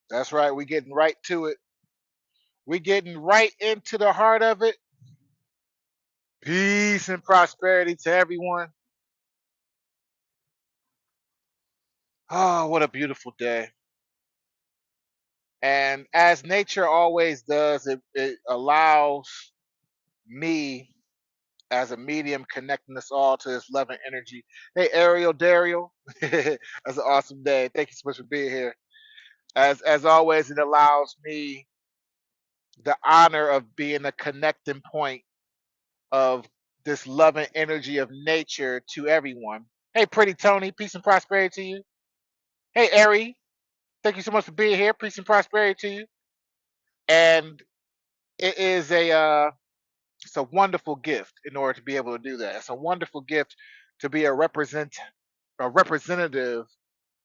That's right. We getting right to it. We getting right into the heart of it. Peace and prosperity to everyone. Oh, what a beautiful day. And as nature always does, it allows me as a medium connecting us all to this loving energy. Hey, Ariel, Daryl. That's an awesome day. Thank you so much for being here. As always, it allows me the honor of being a connecting point of this loving energy of nature to everyone. Hey, pretty Tony, peace and prosperity to you. Hey, Ari, thank you so much for being here. Peace and prosperity to you. And it is it's a wonderful gift in order to be able to do that. It's a wonderful gift to be a representative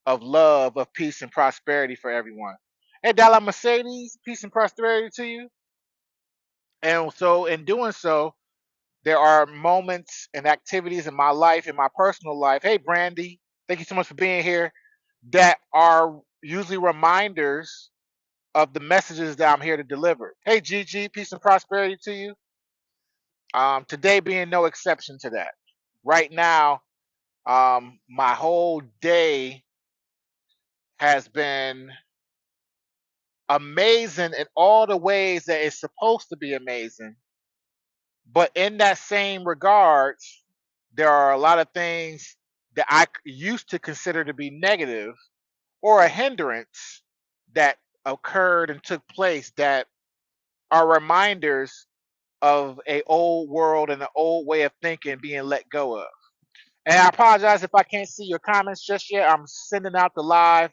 of love, of peace and prosperity for everyone. Hey, Dala Mercedes, peace and prosperity to you. And so, in doing so, there are moments and activities in my life, in my personal life. Hey, Brandy, thank you so much for being here. That are usually reminders of the messages that I'm here to deliver. Hey, Gigi, peace and prosperity to you. Today being no exception to that. Right now, my whole day has been amazing in all the ways that it's supposed to be amazing. But in that same regards, there are a lot of things that used to consider to be negative or a hindrance that occurred and took place that are reminders of a old world and an old way of thinking being let go of. And I apologize if I can't see your comments just yet. I'm sending out the live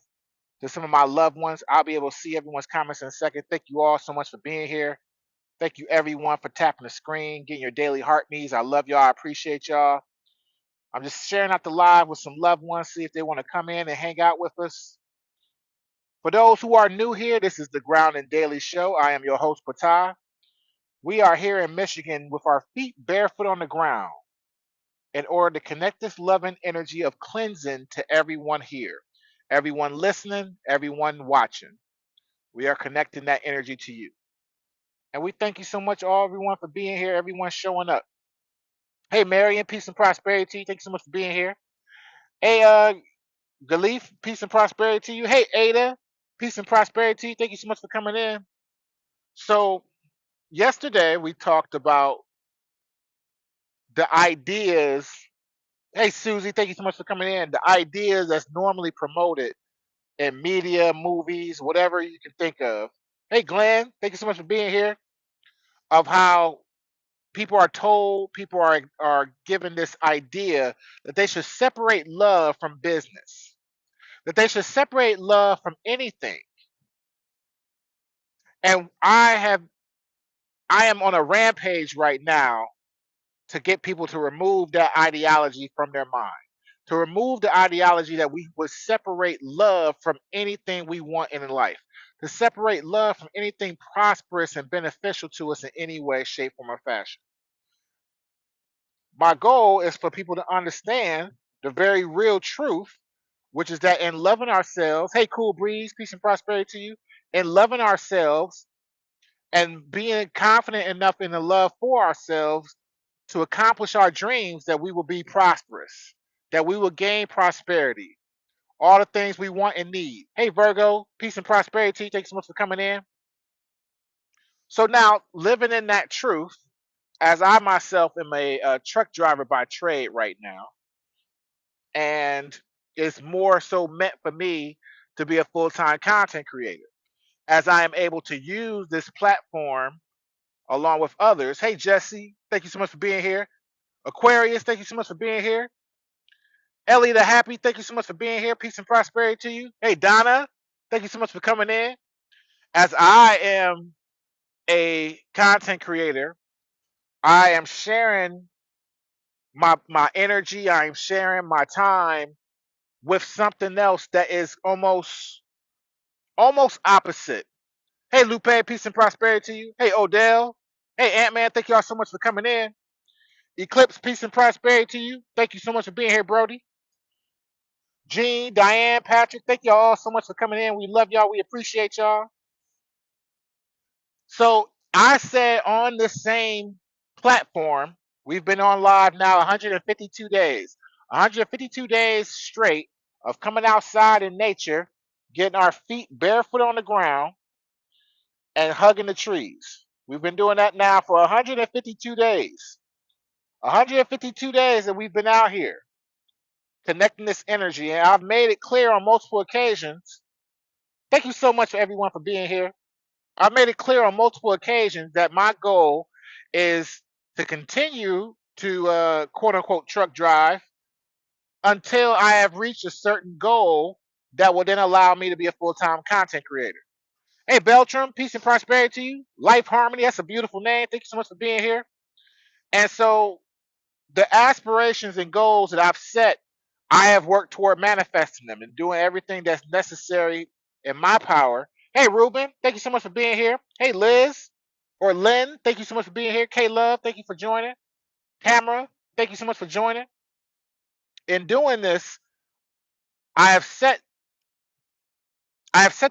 to some of my loved ones. I'll be able to see everyone's comments in a second. Thank you all so much for being here. Thank you everyone for tapping the screen, getting your daily heart needs. I love y'all. I appreciate y'all. I'm just sharing out the live with some loved ones, see if they want to come in and hang out with us. For those who are new here, this is the Ground and Daily Show. I am your host, Patah. We are here in Michigan with our feet barefoot on the ground in order to connect this loving energy of cleansing to everyone here, everyone listening, everyone watching. We are connecting that energy to you. And we thank you so much, all everyone, for being here, everyone showing up. Hey, Marion, peace and prosperity to you. Thank you so much for being here. Hey, Galif, peace and prosperity to you. Hey, Ada, peace and prosperity to you. Thank you so much for coming in. So, yesterday we talked about the ideas. Hey, Susie, thank you so much for coming in. The ideas that's normally promoted in media, movies, whatever you can think of. Hey, Glenn, thank you so much for being here. Of how people are told, people are given this idea that they should separate love from business, that they should separate love from anything. And I am on a rampage right now to get people to remove that ideology from their mind. To remove the ideology that we would separate love from anything we want in life. To separate love from anything prosperous and beneficial to us in any way, shape, form, or fashion. My goal is for people to understand the very real truth, which is that in loving ourselves, hey, Cool Breeze, peace and prosperity to you, in loving ourselves and being confident enough in the love for ourselves to accomplish our dreams, that we will be prosperous, that we will gain prosperity, all the things we want and need. Hey, Virgo, peace and prosperity. Thanks so much for coming in. So now, living in that truth, as I myself am a truck driver by trade right now, and it's more so meant for me to be a full-time content creator, as I am able to use this platform along with others. Hey, Jesse, thank you so much for being here. Aquarius, thank you so much for being here. Ellie the Happy, thank you so much for being here. Peace and prosperity to you. Hey, Donna, thank you so much for coming in. As I am a content creator, I am sharing my energy, I am sharing my time with something else that is almost opposite. Hey, Lupe, peace and prosperity to you. Hey, Odell. Hey, Ant Man, thank y'all so much for coming in. Eclipse, peace and prosperity to you. Thank you so much for being here, Brody. Gene, Diane, Patrick, thank y'all all so much for coming in. We love y'all. We appreciate y'all. So I said on this same platform, we've been on live now 152 days. 152 days straight of coming outside in nature, getting our feet barefoot on the ground, and hugging the trees. We've been doing that now for 152 days. 152 days that we've been out here connecting this energy. And I've made it clear on multiple occasions. Thank you so much for everyone for being here. I've made it clear on multiple occasions that my goal is to continue to quote unquote truck drive until I have reached a certain goal that will then allow me to be a full time content creator. Hey, Beltram, peace and prosperity to you. Life Harmony, that's a beautiful name. Thank you so much for being here. And so the aspirations and goals that I've set, I have worked toward manifesting them and doing everything that's necessary in my power. Hey, Ruben, thank you so much for being here. Hey, Liz or Lynn, thank you so much for being here. K Love, thank you for joining. Tamara, thank you so much for joining. In doing this, I have set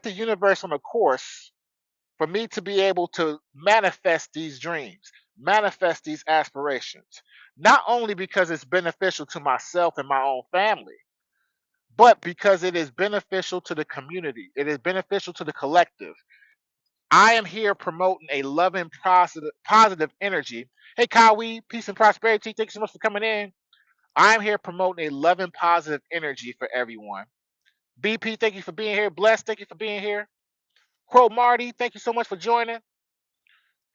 the universe on a course for me to be able to manifest these dreams, manifest these aspirations, not only because it's beneficial to myself and my own family, but because it is beneficial to the community. It is beneficial to the collective. I am here promoting a loving, positive energy. Hey, Kawi, peace and prosperity. Thanks so much for coming in. I'm here promoting a loving, positive energy for everyone. BP, thank you for being here. Bless, thank you for being here. Crow Marty, thank you so much for joining.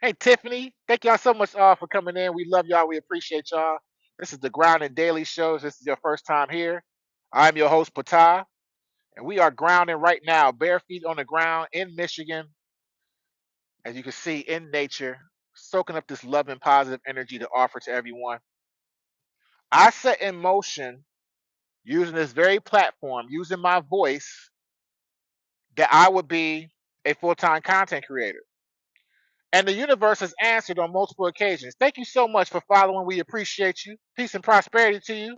Hey, Tiffany, thank y'all so much for coming in. We love y'all. We appreciate y'all. This is the Ground and Daily Show. If this is your first time here, I'm your host, Patah, and we are grounding right now, bare feet on the ground in Michigan, as you can see, in nature, soaking up this love and positive energy to offer to everyone. I set in motion using this very platform, using my voice, that I would be a full time content creator. And the universe has answered on multiple occasions. Thank you so much for following. We appreciate you. Peace and prosperity to you.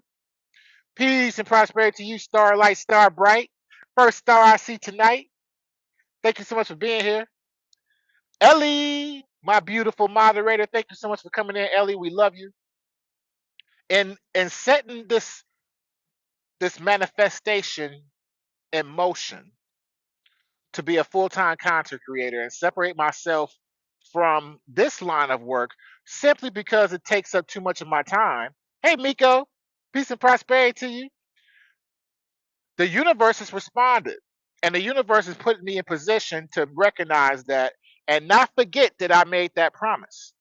Peace and prosperity to you, Starlight, Star Bright. First star I see tonight. Thank you so much for being here. Ellie, my beautiful moderator. Thank you so much for coming in, Ellie. We love you. And setting this manifestation in motion to be a full-time content creator and separate myself from this line of work simply because it takes up too much of my time. Hey, Miko, peace and prosperity to you. The universe has responded, and the universe has put me in position to recognize that and not forget that I made that promise.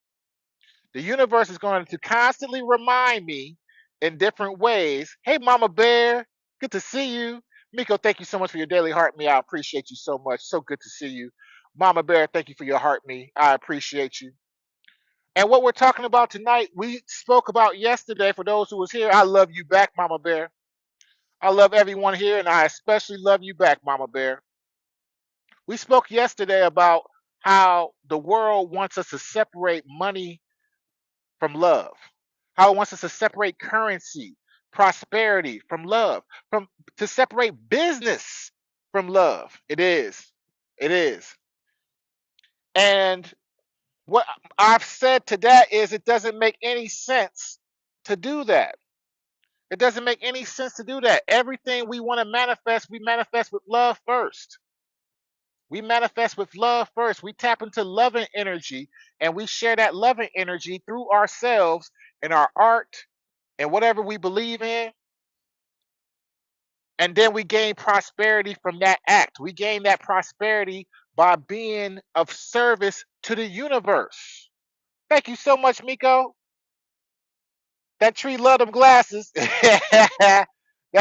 The universe is going to constantly remind me in different ways. Hey, Mama Bear, good to see you. Miko, thank you so much for your daily heart me. I appreciate you so much. So good to see you. Mama Bear, thank you for your heart me. I appreciate you. And what we're talking about tonight, we spoke about yesterday. For those who was here, I love you back, Mama Bear. I love everyone here, and I especially love you back, Mama Bear. We spoke yesterday about how the world wants us to separate money from love, how it wants us to separate currency, prosperity from love, from to separate business from love. It is. It is. And what I've said to that is it doesn't make any sense to do that. It doesn't make any sense to do that. Everything we want to manifest, we manifest with love first. We manifest with love first. We tap into loving energy and we share that loving energy through ourselves in our art and whatever we believe in. And then we gain prosperity from that act. We gain that prosperity by being of service to the universe. Thank you so much, Miko. That tree love them glasses. That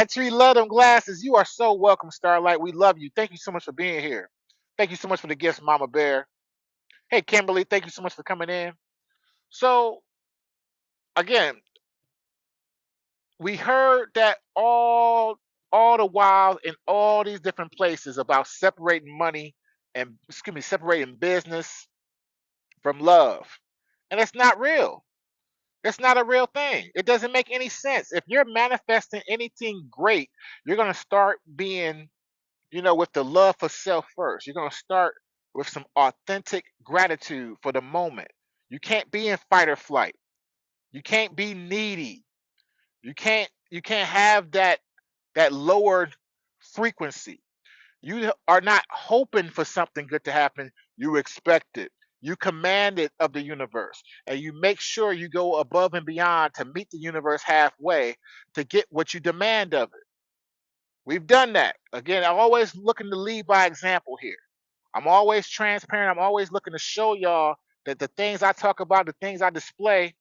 tree love them glasses. You are so welcome, Starlight. We love you. Thank you so much for being here. Thank you so much for the gifts, Mama Bear. Hey, Kimberly, thank you so much for coming in. So, again, we heard that all the while in all these different places about separating money and separating business from love. And it's not real. It's not a real thing. It doesn't make any sense. If you're manifesting anything great, you're going to start being, with the love for self first. You're going to start with some authentic gratitude for the moment. You can't be in fight or flight. You can't be needy. You can't have that lowered frequency. You are not hoping for something good to happen. You expect it. You command it of the universe. And you make sure you go above and beyond to meet the universe halfway to get what you demand of it. We've done that. Again, I'm always looking to lead by example here. I'm always transparent. I'm always looking to show y'all that the things I talk about, the things I display,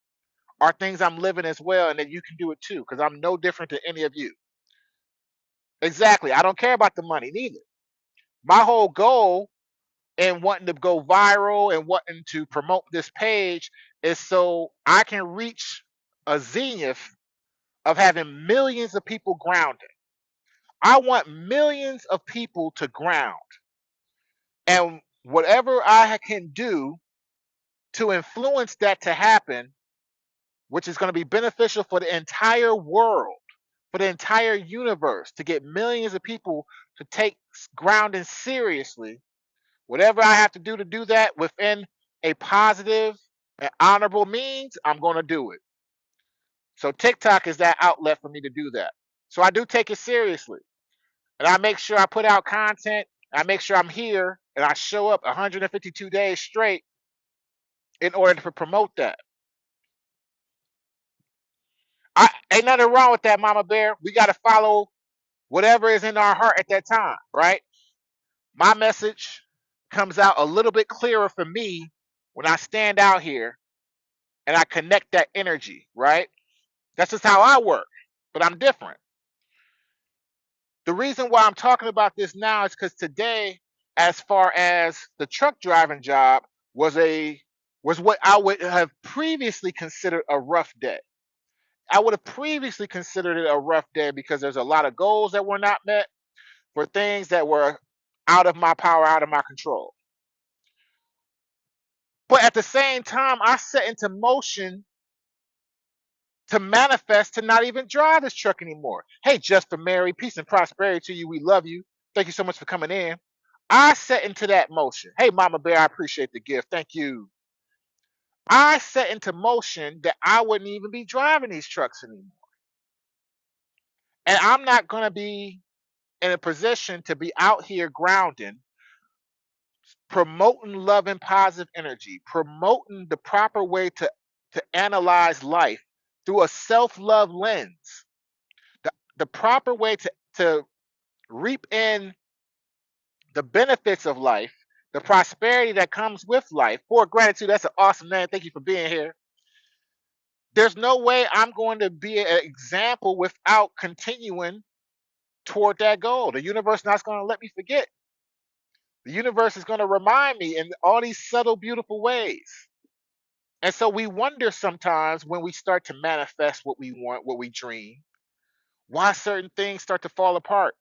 are things I'm living as well, and that you can do it too, because I'm no different than any of you. Exactly. I don't care about the money neither. My whole goal and wanting to go viral and wanting to promote this page is so I can reach a zenith of having millions of people grounded. I want millions of people to ground. And whatever I can do to influence that to happen, which is going to be beneficial for the entire world, for the entire universe, to get millions of people to take grounding seriously. Whatever I have to do that within a positive and honorable means, I'm going to do it. So TikTok is that outlet for me to do that. So I do take it seriously. And I make sure I put out content. I make sure I'm here and I show up 152 days straight in order to promote that. Ain't nothing wrong with that, Mama Bear. We got to follow whatever is in our heart at that time, right? My message comes out a little bit clearer for me when I stand out here and I connect that energy, right? That's just how I work, but I'm different. The reason why I'm talking about this now is because today, as far as the truck driving job, was what I would have previously considered a rough day. I would have previously considered it a rough day because there's a lot of goals that were not met for things that were out of my power, out of my control. But at the same time, I set into motion to manifest to not even drive this truck anymore. Hey, Just for Mary, peace and prosperity to you. We love you. Thank you so much for coming in. I set into that motion. Hey, Mama Bear, I appreciate the gift. Thank you. I set into motion that I wouldn't even be driving these trucks anymore. And I'm not going to be in a position to be out here grounding, promoting love and positive energy, promoting the proper way to analyze life through a self-love lens. The proper way to reap in the benefits of life, the prosperity that comes with life. For gratitude, that's an awesome name. Thank you for being here. There's no way I'm going to be an example without continuing toward that goal. The universe not going to let me forget. The universe is going to remind me in all these subtle, beautiful ways. And so we wonder sometimes when we start to manifest what we want, what we dream, why certain things start to fall apart.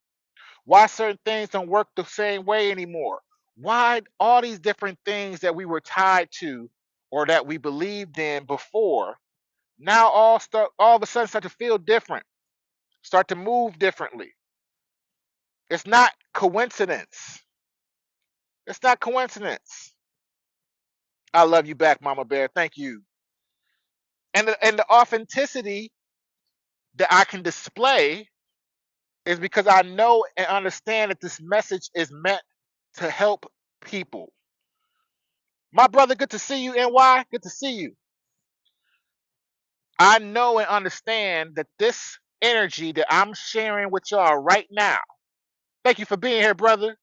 Why certain things don't work the same way anymore? Why all these different things that we were tied to or that we believed in before now all of a sudden start to feel different, start to move differently. It's not coincidence. It's not coincidence. I love you back, Mama Bear. Thank you. And the authenticity that I can display is because I know and understand that this message is meant to help people. My brother, good to see you, NY. Good to see you. I know and understand that this energy that I'm sharing with y'all right now. Thank you for being here, brother.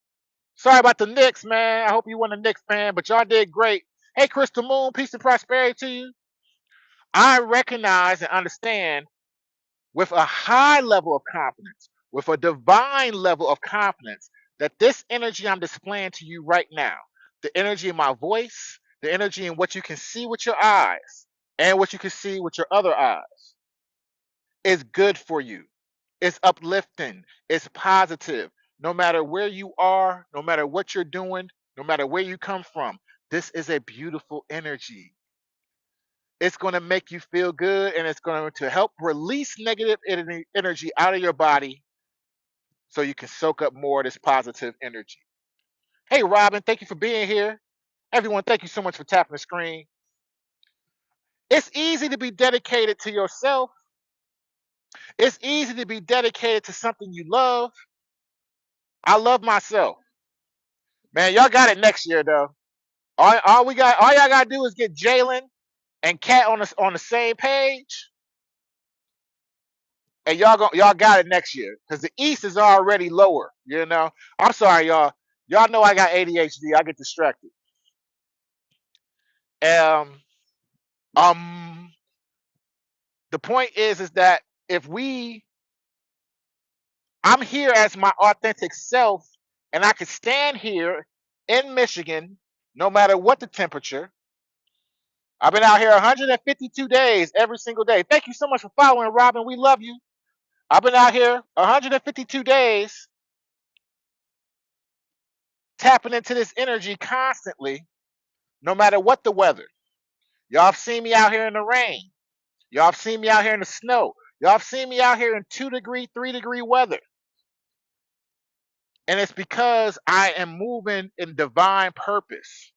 Sorry about the Knicks, man. I hope you won a Knicks fan, but y'all did great. Hey, Crystal Moon, peace and prosperity to you. I recognize and understand with a high level of confidence, with a divine level of confidence, that this energy I'm displaying to you right now, the energy in my voice, the energy in what you can see with your eyes, and what you can see with your other eyes, is good for you. It's uplifting. It's positive. No matter where you are, no matter what you're doing, no matter where you come from, this is a beautiful energy. It's going to make you feel good, and it's going to help release negative energy out of your body so you can soak up more of this positive energy. Hey, Robin, thank you for being here. Everyone, thank you so much for tapping the screen. It's easy to be dedicated to yourself. It's easy to be dedicated to something you love. I love myself. Man, y'all got it next year though. All y'all gotta do is get Jalen and Kat on the same page, and y'all got it next year. Cause the East is already lower. You know. I'm sorry, y'all. Y'all know I got ADHD. I get distracted. Um, um, the point is that if we, I'm here as my authentic self, and I can stand here in Michigan, no matter what the temperature. I've been out here 152 days every single day. Thank you so much for following, Robin. We love you. I've been out here 152 days tapping into this energy constantly, no matter what the weather. Y'all have seen me out here in the rain. Y'all have seen me out here in the snow. Y'all have seen me out here in 2-degree, 3-degree weather. And it's because I am moving in divine purpose.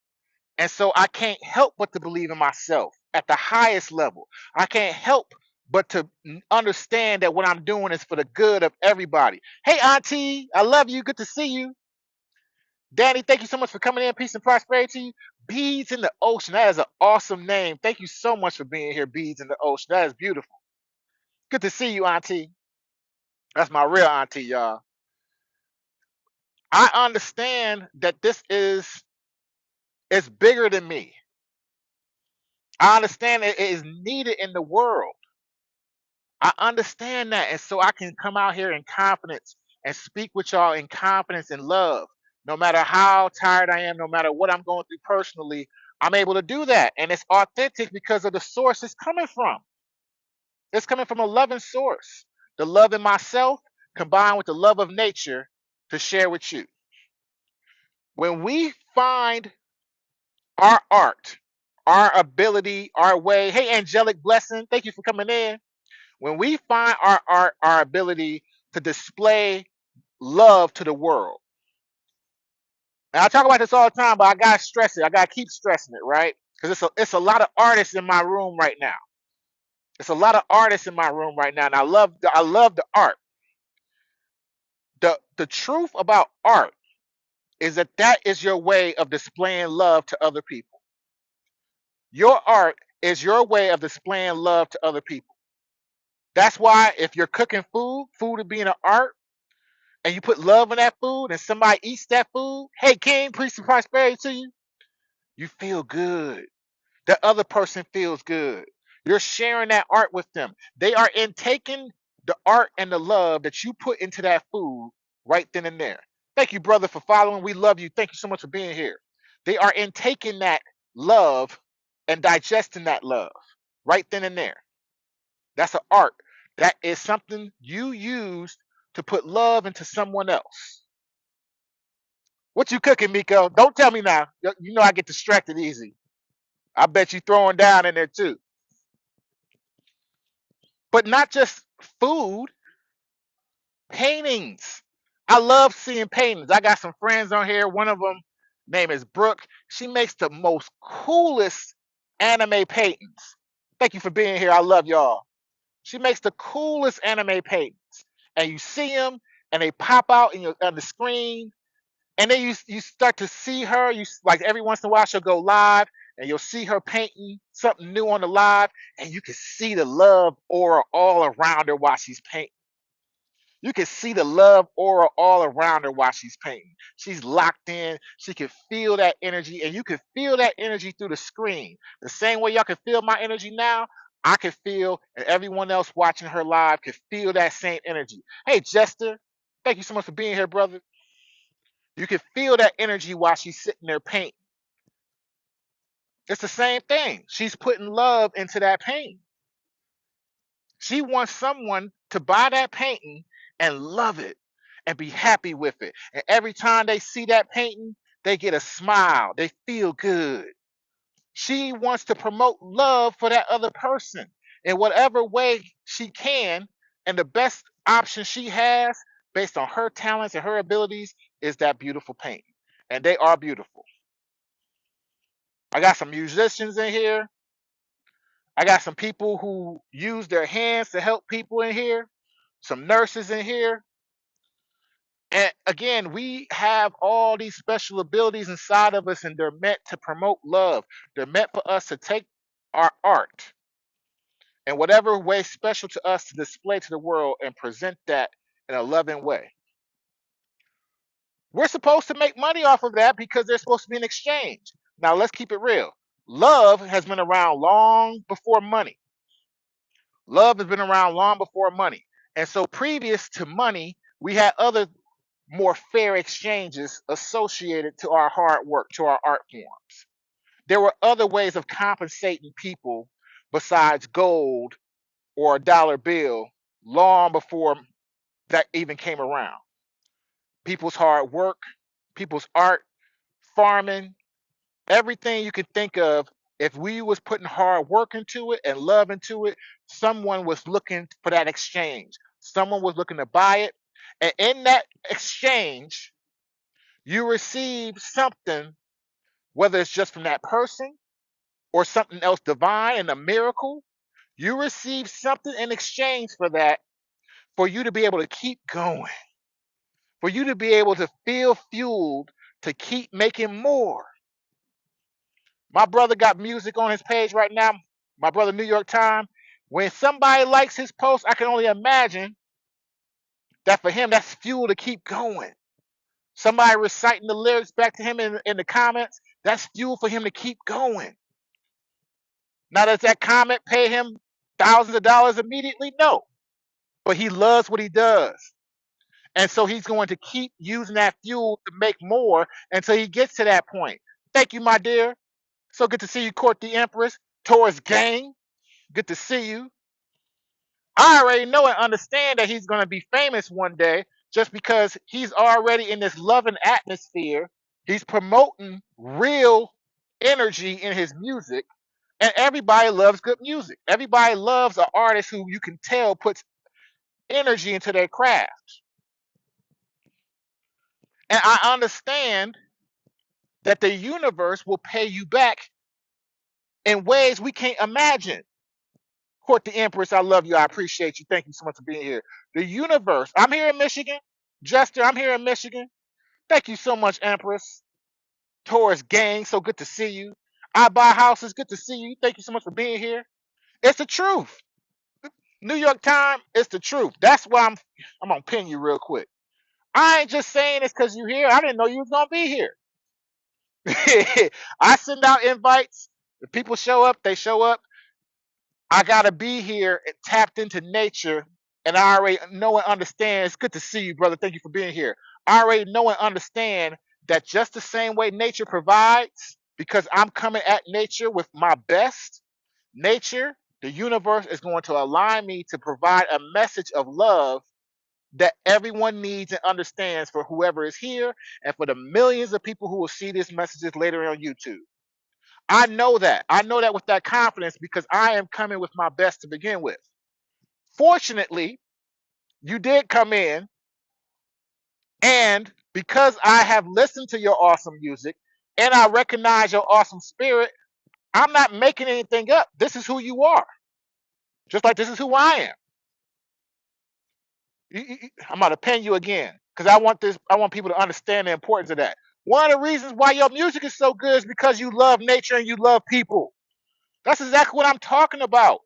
And so I can't help but to believe in myself at the highest level. I can't help but to understand that what I'm doing is for the good of everybody. Hey, Auntie, I love you. Good to see you. Danny, thank you so much for coming in. Peace and prosperity to you. Beads in the Ocean. That is an awesome name. Thank you so much for being here, Beads in the Ocean. That is beautiful. Good to see you, Auntie. That's my real auntie, y'all. I understand that this is it's bigger than me. I understand it is needed in the world. I understand that. And so I can come out here in confidence and speak with y'all in confidence and love. No matter how tired I am, no matter what I'm going through personally, I'm able to do that. And it's authentic because of the source it's coming from. It's coming from a loving source. The love in myself combined with the love of nature to share with you. When we find our art, our ability, our way, hey, angelic blessing, thank you for coming in. When we find our art, our ability to display love to the world, and I talk about this all the time, but I gotta stress it. I gotta keep stressing it, right? Because it's a lot of artists in my room right now. It's a lot of artists in my room right now, and I love the art. The truth about art is that that is your way of displaying love to other people. Your art is your way of displaying love to other people. That's why if you're cooking food, food is being an art, and you put love in that food and somebody eats that food, hey, King, peace and prosperity to you, you feel good. The other person feels good. You're sharing that art with them. They are in taking the art and the love that you put into that food right then and there. Thank you, brother, for following. We love you. Thank you so much for being here. They are in taking that love and digesting that love right then and there. That's an art. That is something you use to put love into someone else. What you cooking, Miko? Don't tell me now. You know I get distracted easy. I bet you throwing down in there too. But not just food, paintings. I love seeing paintings. I got some friends on here. One of them name is Brooke. She makes the most coolest anime paintings. Thank you for being here. I love y'all. She makes the coolest anime paintings. And you see them and they pop out on the screen. And then you start to see her. You like every once in a while she'll go live and you'll see her painting something new on the live, and you can see the love aura all around her while she's painting. You can see the love aura all around her while she's painting. She's locked in. She can feel that energy, and you can feel that energy through the screen. The same way y'all can feel my energy now, I can feel, and everyone else watching her live can feel that same energy. Hey, Jester, thank you so much for being here, brother. You can feel that energy while she's sitting there painting. It's the same thing. She's putting love into that painting. She wants someone to buy that painting and love it and be happy with it. And every time they see that painting, they get a smile. They feel good. She wants to promote love for that other person in whatever way she can. And the best option she has, based on her talents and her abilities, is that beautiful painting. And they are beautiful. I got some musicians in here. I got some people who use their hands to help people in here, some nurses in here. And again, we have all these special abilities inside of us, and they're meant to promote love. They're meant for us to take our art in whatever way special to us to display to the world and present that in a loving way. We're supposed to make money off of that because there's supposed to be an exchange. Now, let's keep it real. Love has been around long before money. Love has been around long before money. And so, previous to money, we had other more fair exchanges associated to our hard work, to our art forms. There were other ways of compensating people besides gold or a dollar bill long before that even came around. People's hard work, people's art, farming, everything you could think of. If we was putting hard work into it and love into it, someone was looking for that exchange. Someone was looking to buy it. And in that exchange, you receive something, whether it's just from that person or something else divine and a miracle. You receive something in exchange for that, for you to be able to keep going, for you to be able to feel fueled to keep making more. My brother got music on his page right now. My brother, New York Times. When somebody likes his post, I can only imagine that for him, that's fuel to keep going. Somebody reciting the lyrics back to him in the comments, that's fuel for him to keep going. Now, does that comment pay him thousands of dollars immediately? No. But he loves what he does. And so he's going to keep using that fuel to make more until he gets to that point. Thank you, my dear. So good to see you, Court the Empress. Taurus Gang, good to see you. I already know and understand that he's going to be famous one day just because he's already in this loving atmosphere. He's promoting real energy in his music, and everybody loves good music. Everybody loves an artist who you can tell puts energy into their craft. And I understand that the universe will pay you back in ways we can't imagine. Court the Empress, I love you. I appreciate you. Thank you so much for being here. The universe, I'm here in Michigan. Jester, I'm here in Michigan. Thank you so much, Empress. Taurus Gang, so good to see you. I buy houses, good to see you. Thank you so much for being here. It's the truth. New York Times, it's the truth. That's why I'm gonna pin you real quick. I ain't just saying this because you're here. I didn't know you was gonna be here. I send out invites. If people show up, they show up. I gotta be here and tapped into nature, and I already know and understand. It's good to see you, brother. Thank you for being here. I already know and understand that just the same way nature provides, because I'm coming at nature with my best. Nature, the universe is going to align me to provide a message of love that everyone needs and understands for whoever is here and for the millions of people who will see these messages later on YouTube. I know that. I know that with that confidence because I am coming with my best to begin with. Fortunately, you did come in, and because I have listened to your awesome music and I recognize your awesome spirit, I'm not making anything up. This is who you are. Just like this is who I am. I'm going to pin you again because I want people to understand the importance of that. One of the reasons why your music is so good is because you love nature and you love people. That's exactly what I'm talking about.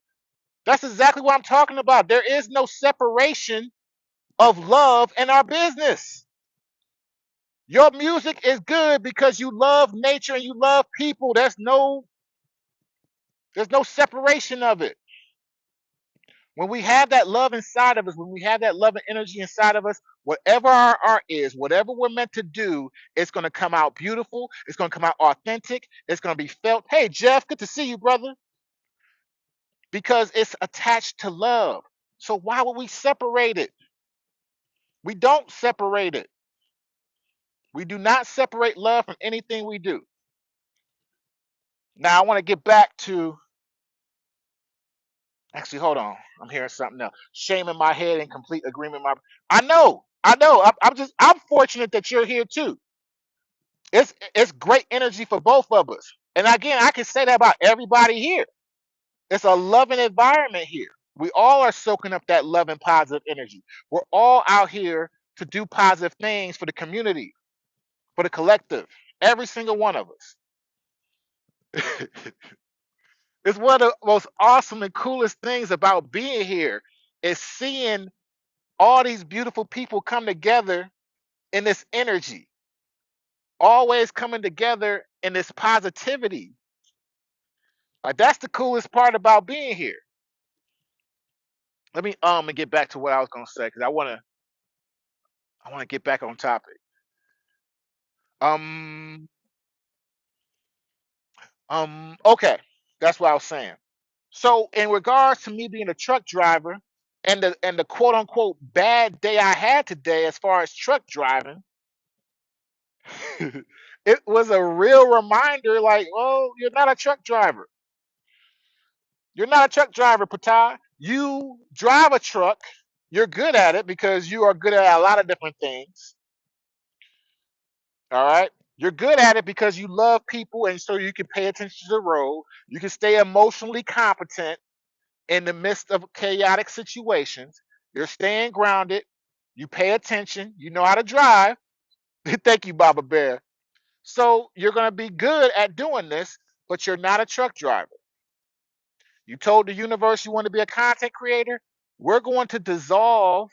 That's exactly what I'm talking about. There is no separation of love in our business. Your music is good because you love nature and you love people. There's no separation of it. When we have that love inside of us, when we have that love and energy inside of us, whatever our art is, whatever we're meant to do, it's going to come out beautiful. It's going to come out authentic. It's going to be felt. Hey, Jeff, good to see you, brother. Because it's attached to love. So why would we separate it? We don't separate it. We do not separate love from anything we do. Now I want to get back to actually hold on. I'm hearing something else. Shame in my head and complete agreement. I know. I'm fortunate that you're here too. It's great energy for both of us. And again, I can say that about everybody here. It's a loving environment here. We all are soaking up that love and positive energy. We're all out here to do positive things for the community, for the collective. Every single one of us. It's one of the most awesome and coolest things about being here is seeing all these beautiful people come together in this energy, always coming together in this positivity. Like that's the coolest part about being here. Let me and get back to what I was gonna say because I wanna get back on topic. Um okay, that's what I was saying. So in regards to me being a truck driver and the quote unquote bad day I had today as far as truck driving, it was a real reminder like, oh, you're not a truck driver. You're not a truck driver, Patai. You drive a truck. You're good at it because you are good at a lot of different things. All right. You're good at it because you love people and so you can pay attention to the road. You can stay emotionally competent in the midst of chaotic situations. You're staying grounded. You pay attention. You know how to drive. Thank you, Baba Bear. So you're going to be good at doing this, but you're not a truck driver. You told the universe you want to be a content creator. We're going to dissolve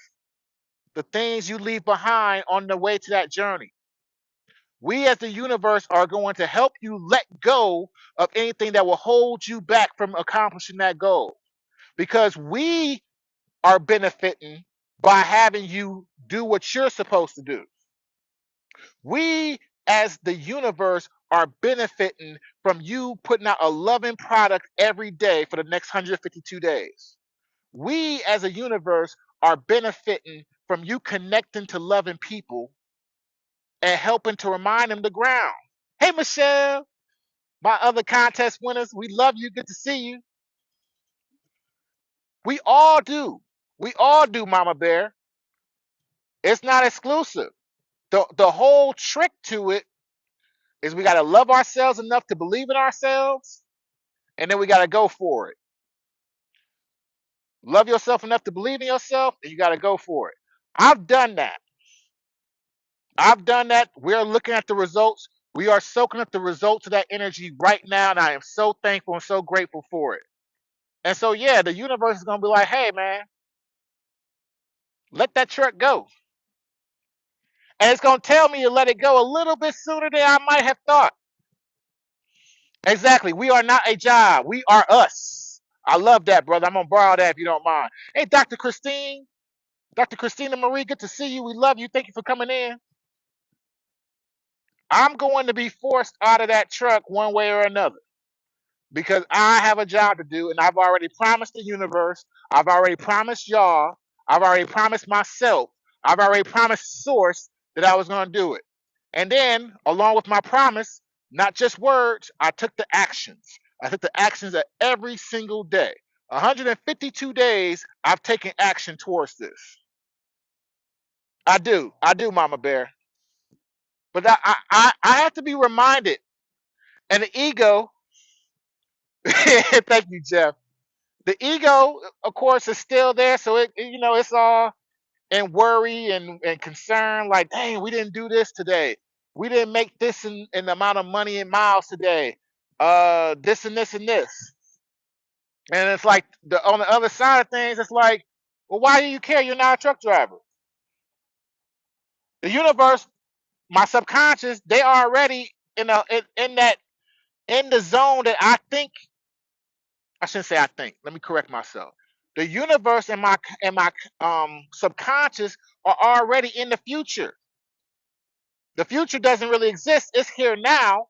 the things you leave behind on the way to that journey. We as the universe are going to help you let go of anything that will hold you back from accomplishing that goal because we are benefiting by having you do what you're supposed to do. We as the universe are benefiting from you putting out a loving product every day for the next 152 days. We as a universe are benefiting from you connecting to loving people and helping to remind them to ground. Hey, Michelle, my other contest winners, we love you. Good to see you. We all do. We all do, Mama Bear. It's not exclusive. The whole trick to it is we got to love ourselves enough to believe in ourselves, and then we got to go for it. Love yourself enough to believe in yourself, and you got to go for it. I've done that. I've done that. We're looking at the results. We are soaking up the results of that energy right now, and I am so thankful and so grateful for it. And so, yeah, the universe is going to be like, hey, man, let that truck go. And it's going to tell me to let it go a little bit sooner than I might have thought. Exactly. We are not a job. We are us. I love that, brother. I'm going to borrow that if you don't mind. Hey, Dr. Christine. Dr. Christina Marie, good to see you. We love you. Thank you for coming in. I'm going to be forced out of that truck one way or another because I have a job to do and I've already promised the universe, I've already promised y'all, I've already promised myself, I've already promised Source that I was going to do it. And then, along with my promise, not just words, I took the actions. I took the actions of every single day. 152 days, I've taken action towards this. I do, Mama Bear. But I have to be reminded. And the ego, thank you, Jeff. The ego, of course, is still there. So it's all in worry and concern. Like, dang, we didn't do this today. We didn't make this in the amount of money in miles today. This and this and this. And it's like on the other side of things, it's like, well, why do you care? You're not a truck driver. The universe, my subconscious, they are already in that in the zone that I shouldn't say I think. Let me correct myself. The universe and my subconscious are already in the future. The future doesn't really exist. It's here now.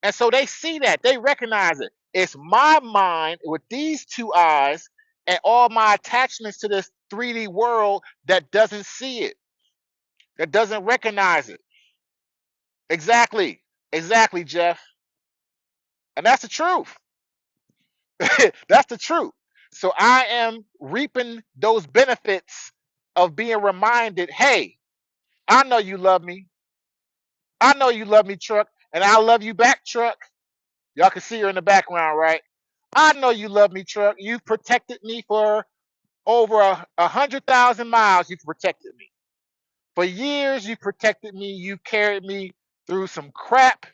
And so they see that. They recognize it. It's my mind with these two eyes and all my attachments to this 3D world that doesn't see it, that doesn't recognize it. Exactly. Exactly, Jeff. And that's the truth. That's the truth. So I am reaping those benefits of being reminded, hey, I know you love me. I know you love me, truck, and I love you back, truck. Y'all can see her in the background, right? I know you love me, truck. You've protected me for over 100,000 miles. You've protected me. For years, you protected me. You carried me through some crap,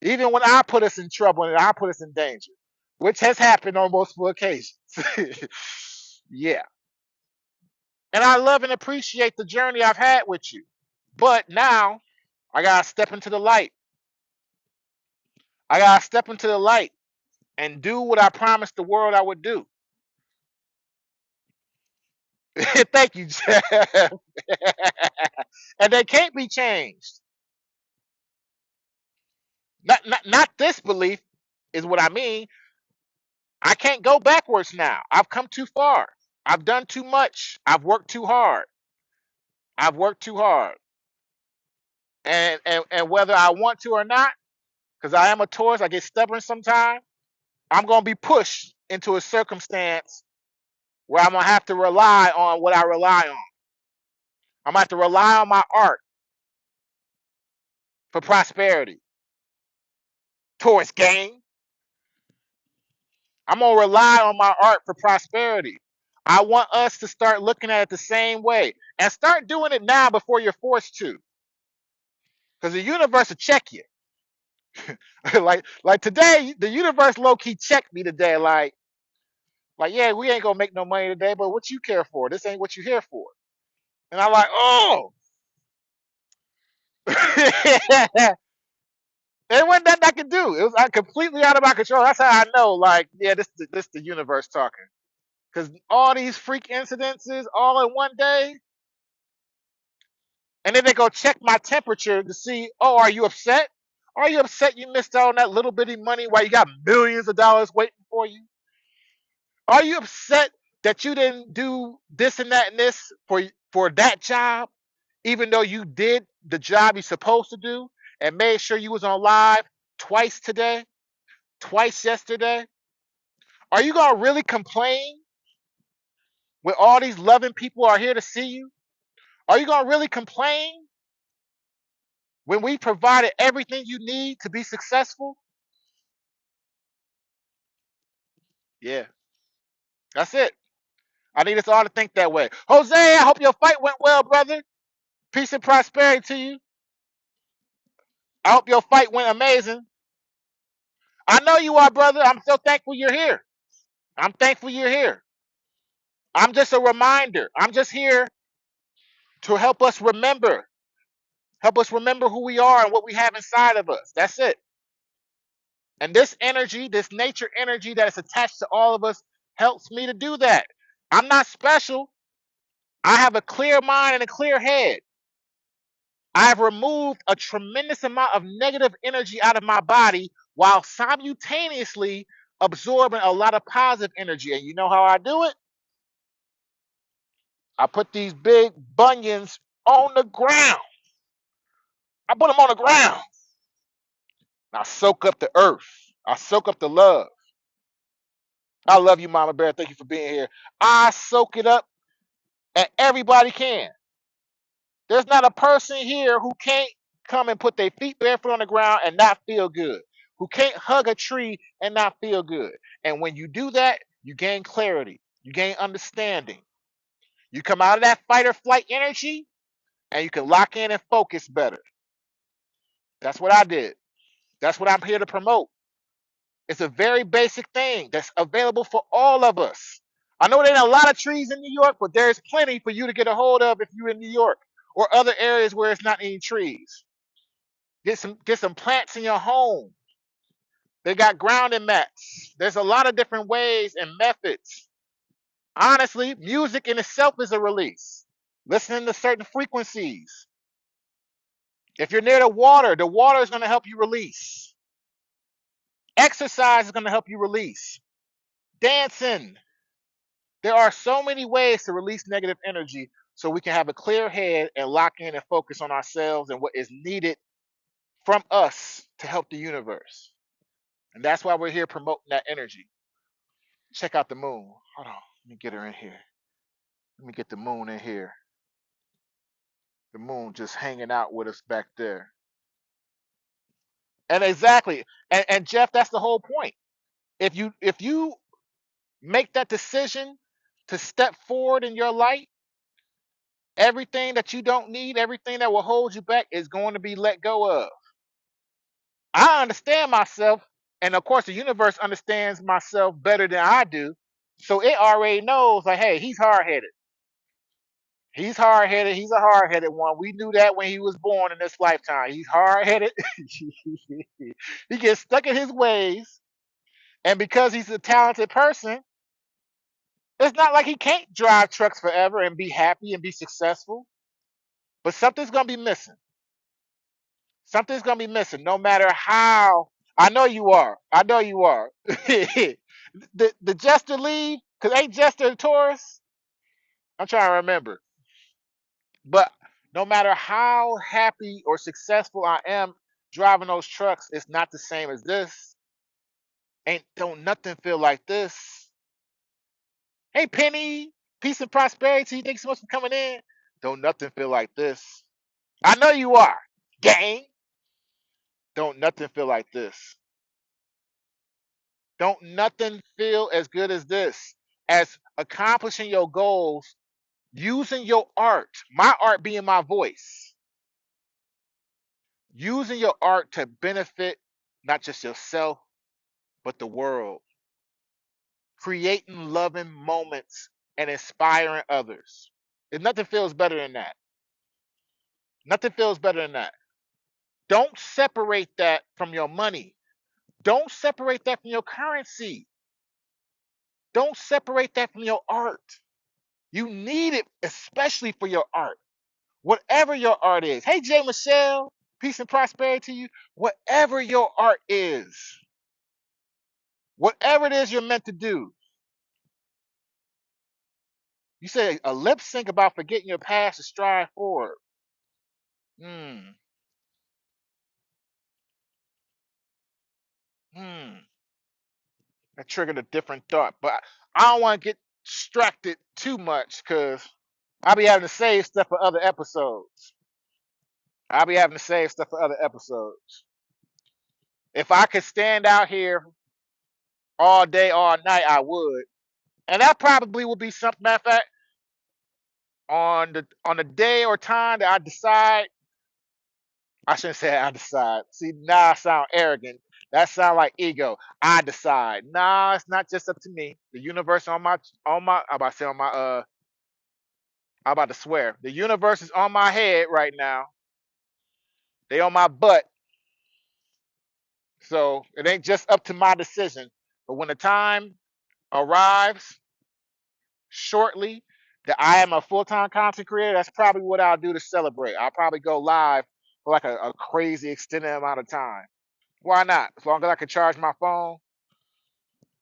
even when I put us in trouble and I put us in danger, which has happened on multiple occasions. Yeah. And I love and appreciate the journey I've had with you. But now I got to step into the light. I got to step into the light and do what I promised the world I would do. Thank you, Jeff. And they can't be changed. Not this belief is what I mean. I can't go backwards now. I've come too far. I've done too much. I've worked too hard. I've worked too hard. And whether I want to or not, because I am a Taurus, I get stubborn sometimes. I'm gonna be pushed into a circumstance where I'm gonna have to rely on what I rely on. I'm gonna have to rely on my art for prosperity. Taurus gang. I'm gonna rely on my art for prosperity. I want us to start looking at it the same way and start doing it now before you're forced to, because the universe will check you. like today, the universe low key checked me today. Like yeah, we ain't gonna make no money today, but what you care for? This ain't what you here for. And I'm like, oh, there wasn't nothing I could do. It was completely out of my control. That's how I know. Like yeah, this the universe talking. Because all these freak incidences all in one day, and then they go check my temperature to see, oh, are you upset? Are you upset you missed out on that little bitty money while you got millions of dollars waiting for you? Are you upset that you didn't do this and that and this for that job, even though you did the job you're supposed to do and made sure you was on live twice today, twice yesterday? Are you gonna really complain when all these loving people are here to see you? Are you gonna really complain when we provided everything you need to be successful? Yeah, that's it. I need us all to think that way. Jose, I hope your fight went well, brother. Peace and prosperity to you. I hope your fight went amazing. I know you are, brother. I'm so thankful you're here. I'm thankful you're here. I'm just a reminder. I'm just here to help us remember who we are and what we have inside of us. That's it. And this energy, this nature energy that is attached to all of us, helps me to do that. I'm not special. I have a clear mind and a clear head. I have removed a tremendous amount of negative energy out of my body while simultaneously absorbing a lot of positive energy. And you know how I do it? I put these big bunions on the ground. I put them on the ground. I soak up the earth. I soak up the love. I love you, Mama Bear. Thank you for being here. I soak it up, and everybody can. There's not a person here who can't come and put their feet barefoot on the ground and not feel good, who can't hug a tree and not feel good. And when you do that, you gain clarity, you gain understanding. You come out of that fight or flight energy and you can lock in and focus better. That's what I did. That's what I'm here to promote. It's a very basic thing that's available for all of us. I know there ain't a lot of trees in New York, but there's plenty for you to get a hold of if you're in New York or other areas where it's not any trees. Get some plants in your home. They got grounding mats. There's a lot of different ways and methods. Honestly, music in itself is a release. Listening to certain frequencies. If you're near the water is going to help you release. Exercise is going to help you release. Dancing. There are so many ways to release negative energy so we can have a clear head and lock in and focus on ourselves and what is needed from us to help the universe. And that's why we're here promoting that energy. Check out the moon. Hold on. Let me get her in here. Let me get the moon in here. The moon just hanging out with us back there. And exactly. And Jeff, that's the whole point. If you make that decision to step forward in your light, everything that you don't need, everything that will hold you back is going to be let go of. I understand myself, and of course the universe understands myself better than I do. So it already knows, like, hey, he's hard headed. He's hard headed. He's a hard headed one. We knew that when he was born in this lifetime. He's hard headed. He gets stuck in his ways. And because he's a talented person, it's not like he can't drive trucks forever and be happy and be successful. But something's going to be missing. Something's going to be missing no matter how. I know you are. I know you are. The Jester leave? Because ain't Jester a Taurus? I'm trying to remember. But no matter how happy or successful I am driving those trucks, it's not the same as this. Ain't don't nothing feel like this. Hey Penny, peace and prosperity. Thanks so much for coming in. Don't nothing feel like this. I know you are. Gang. Don't nothing feel like this. Don't nothing feel as good as this. As accomplishing your goals, using your art, my art being my voice, using your art to benefit not just yourself, but the world, creating loving moments and inspiring others. And nothing feels better than that. Nothing feels better than that. Don't separate that from your money. Don't separate that from your currency. Don't separate that from your art. You need it, especially for your art. Whatever your art is. Hey, Jay Michelle, peace and prosperity to you. Whatever your art is, whatever it is you're meant to do. You say a lip sync about forgetting your past to strive forward. Hmm. Hmm. That triggered a different thought, but I don't want to get distracted too much because I'll be having to save stuff for other episodes. I'll be having to save stuff for other episodes. If I could stand out here all day, all night, I would. And that probably would be something. Matter of fact, on the day or time that I decide, I shouldn't say I decide. See, now I sound arrogant. That sound like ego. I decide. Nah, it's not just up to me. The universe on my I'm about to say on my I'm about to swear. The universe is on my head right now. They on my butt. So it ain't just up to my decision. But when the time arrives shortly that I am a full-time content creator, that's probably what I'll do to celebrate. I'll probably go live for like a crazy extended amount of time. Why not? As long as I can charge my phone,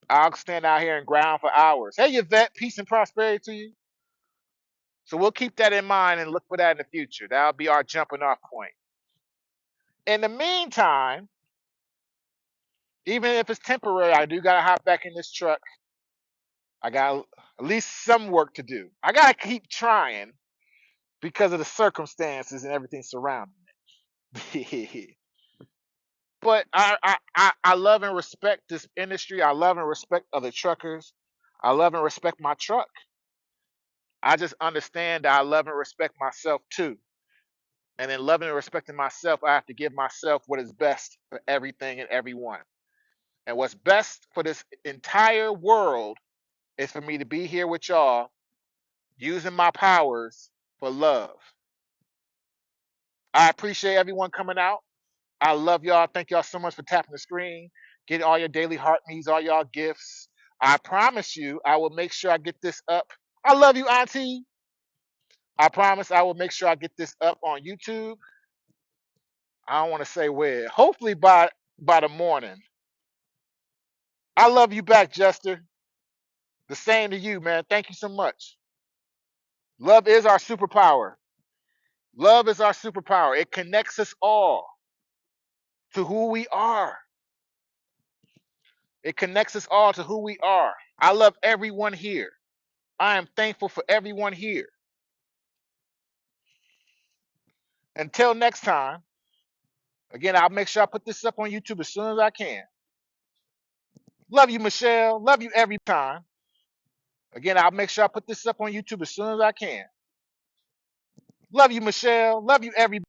I'll stand out here and ground for hours. Hey, Yvette, peace and prosperity to you. So we'll keep that in mind and look for that in the future. That'll be our jumping off point. In the meantime, even if it's temporary, I do gotta hop back in this truck. I got at least some work to do. I gotta keep trying because of the circumstances and everything surrounding it. But I love and respect this industry. I love and respect other truckers. I love and respect my truck. I just understand that I love and respect myself too. And in loving and respecting myself, I have to give myself what is best for everything and everyone. And what's best for this entire world is for me to be here with y'all using my powers for love. I appreciate everyone coming out. I love y'all. Thank y'all so much for tapping the screen, getting all your daily heart needs, all y'all gifts. I promise you, I will make sure I get this up. I love you, Auntie. I promise I will make sure I get this up on YouTube. I don't want to say where. Hopefully by the morning. I love you back, Jester. The same to you, man. Thank you so much. Love is our superpower. Love is our superpower. It connects us all to who we are. It connects us all to who we are. I love everyone here. I am thankful for everyone here. Until next time, again, I'll make sure I put this up on YouTube as soon as I can. Love you, Michelle. Love you every time. Again, I'll make sure I put this up on YouTube as soon as I can. Love you, Michelle. Love you every